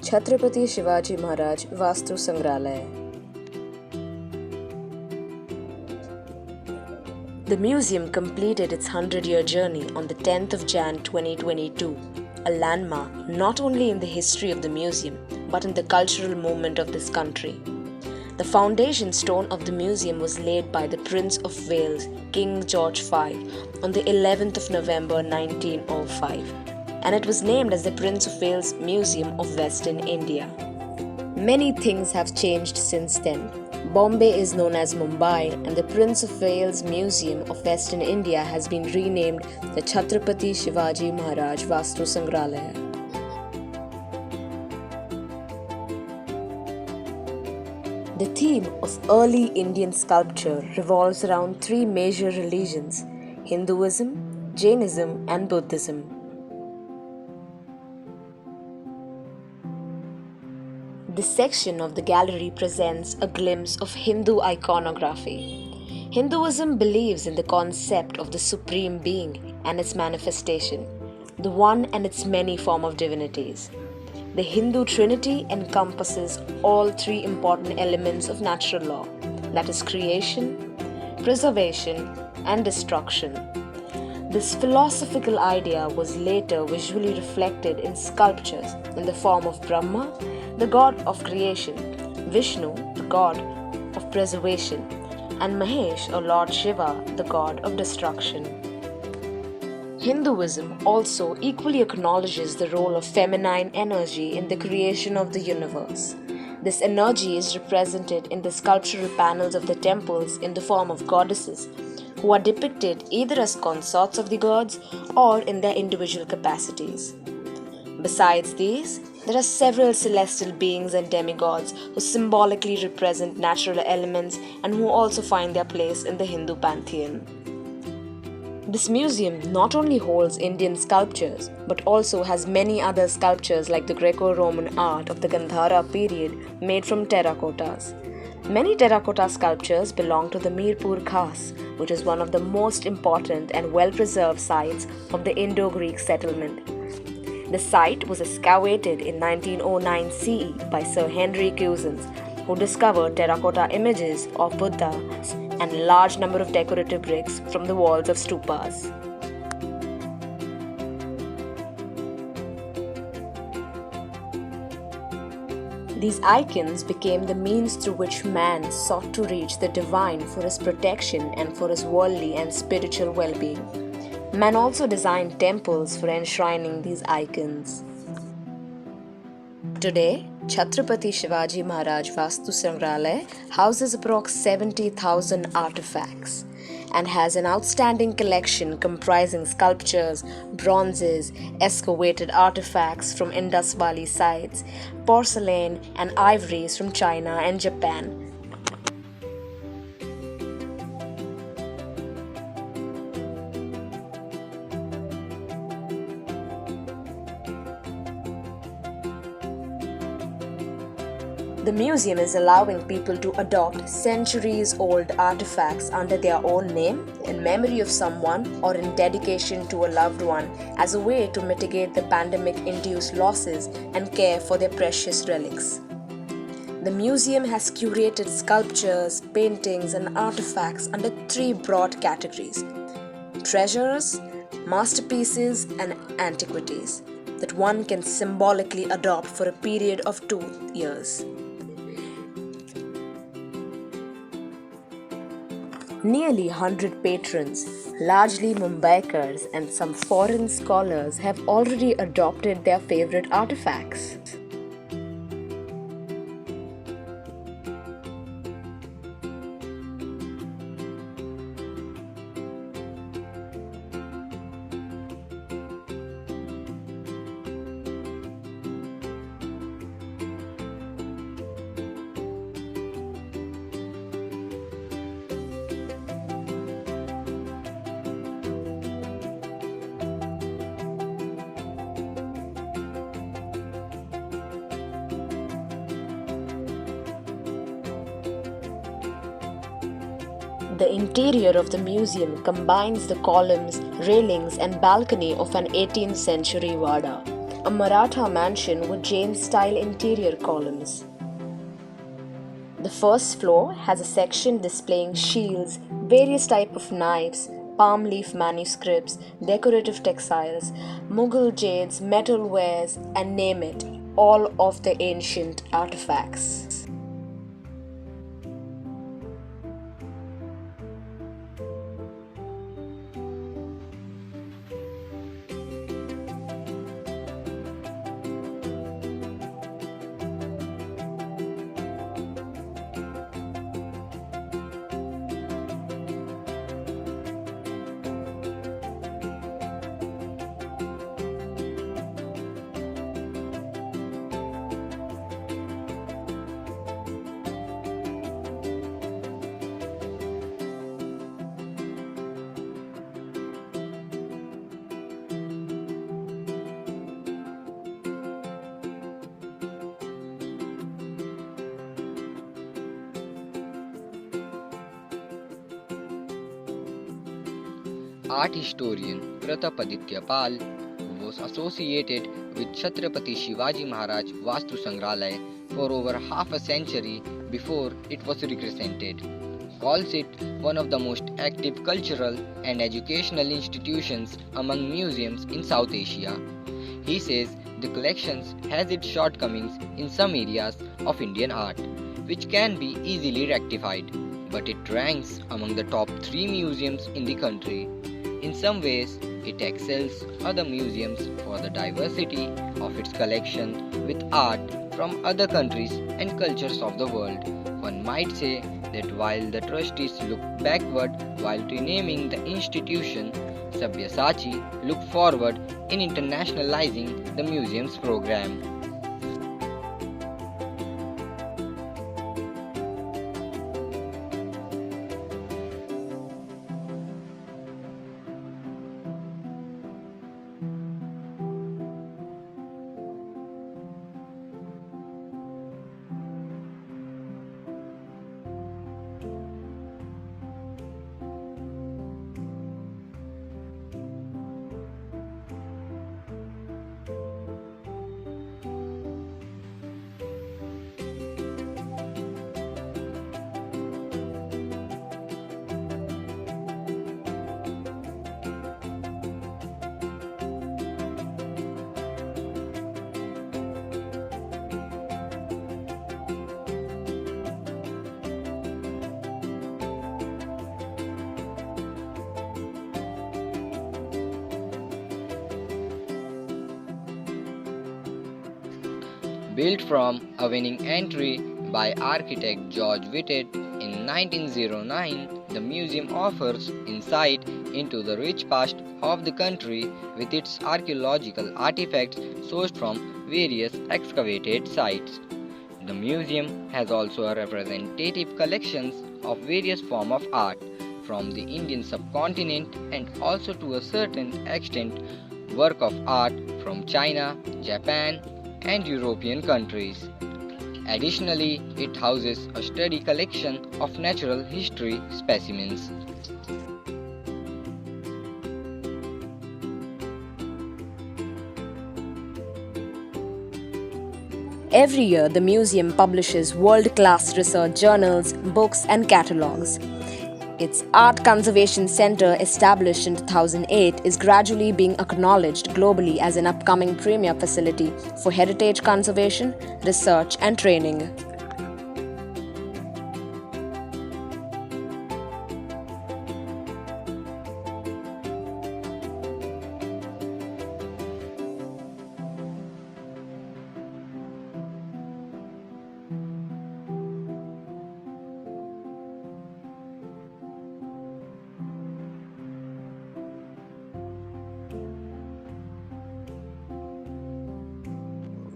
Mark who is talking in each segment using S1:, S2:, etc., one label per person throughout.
S1: Chhatrapati Shivaji Maharaj Vastu Sangralaya. The museum completed its 100-year journey on the 10th of Jan 2022, a landmark not only in the history of the museum but in the cultural movement of this country. The foundation stone of the museum was laid by the Prince of Wales, King George V, on the 11th of November 1905, and it was named as the Prince of Wales Museum of Western India. Many things have changed since then. Bombay is known as Mumbai, and the Prince of Wales Museum of Western India has been renamed the Chhatrapati Shivaji Maharaj Vastu Sangralaya. The theme of early Indian sculpture revolves around three major religions: Hinduism, Jainism, and Buddhism. This section of the gallery presents a glimpse of Hindu iconography. Hinduism believes in the concept of the Supreme Being and its manifestation, the One and its many forms of divinities. The Hindu Trinity encompasses all three important elements of natural law, that is, creation, preservation, and destruction. This philosophical idea was later visually reflected in sculptures in the form of Brahma, the god of creation, Vishnu, the god of preservation, and Mahesh or Lord Shiva, the god of destruction. Hinduism also equally acknowledges the role of feminine energy in the creation of the universe. This energy is represented in the sculptural panels of the temples in the form of goddesses, who are depicted either as consorts of the gods or in their individual capacities. Besides these, there are several celestial beings and demigods who symbolically represent natural elements and who also find their place in the Hindu pantheon. This museum not only holds Indian sculptures but also has many other sculptures like the Greco-Roman art of the Gandhara period made from terracottas. Many terracotta sculptures belong to the Mirpur Khas, which is one of the most important and well-preserved sites of the Indo-Greek settlement. The site was excavated in 1909 CE by Sir Henry Cousins, who discovered terracotta images of Buddha and a large number of decorative bricks from the walls of stupas. These icons became the means through which man sought to reach the divine for his protection and for his worldly and spiritual well-being. Man also designed temples for enshrining these icons. Today, Chhatrapati Shivaji Maharaj Vastu Sangralaya houses approx 70,000 artifacts and has an outstanding collection comprising sculptures, bronzes, excavated artifacts from Indus Valley sites, porcelain and ivories from China and Japan. The museum is allowing people to adopt centuries-old artifacts under their own name, in memory of someone, or in dedication to a loved one, as a way to mitigate the pandemic-induced losses and care for their precious relics. The museum has curated sculptures, paintings, and artifacts under three broad categories: treasures, masterpieces, and antiquities that one can symbolically adopt for a period of 2 years. Nearly 100 patrons, largely Mumbaikars and some foreign scholars, have already adopted their favorite artifacts. The interior of the museum combines the columns, railings and balcony of an 18th century Wada. a Maratha mansion with Jain-style interior columns. The first floor has a section displaying shields, various types of knives, palm leaf manuscripts, decorative textiles, Mughal jades, metalwares, and name it, all of the ancient artifacts.
S2: Art historian Pratap Aditya Pal, who was associated with Chhatrapati Shivaji Maharaj Vastu Sangrahalaya for over half a century before it was represented, calls it one of the most active cultural and educational institutions among museums in South Asia. He says the collections has its shortcomings in some areas of Indian art, which can be easily rectified, but it ranks among the top 3 museums in the country. In some ways, it excels other museums for the diversity of its collection with art from other countries and cultures of the world. One might say that while the trustees look backward while renaming the institution, Sabyasachi look forward in internationalizing the museum's program. Built from a winning entry by architect George Whitted in 1909, the museum offers insight into the rich past of the country with its archaeological artifacts sourced from various excavated sites. The museum has also a representative collections of various forms of art from the Indian subcontinent and also to a certain extent work of art from China, Japan, and European countries. Additionally, it houses a steady collection of natural history specimens.
S1: Every year, the museum publishes world-class research journals, books, and catalogs. Its Art Conservation Center, established in 2008, is gradually being acknowledged globally as an upcoming premier facility for heritage conservation, research, and training.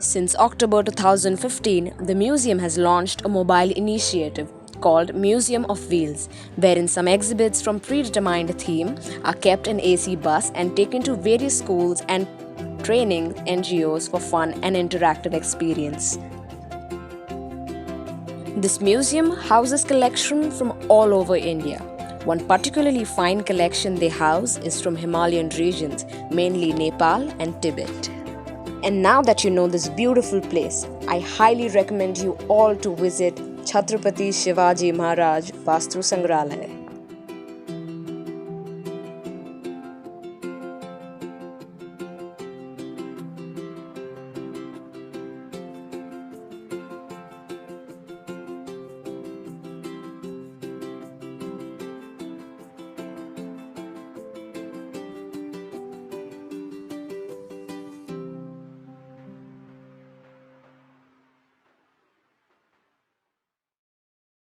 S1: Since October 2015, the museum has launched a mobile initiative called Museum of Wheels, wherein some exhibits from predetermined theme are kept in AC bus and taken to various schools and training NGOs for fun and interactive experience. This museum houses collections from all over India. One particularly fine collection they house is from Himalayan regions, mainly Nepal and Tibet. And now that you know this beautiful place, I highly recommend you all to visit Chhatrapati Shivaji Maharaj Vastu Sangrahalaya.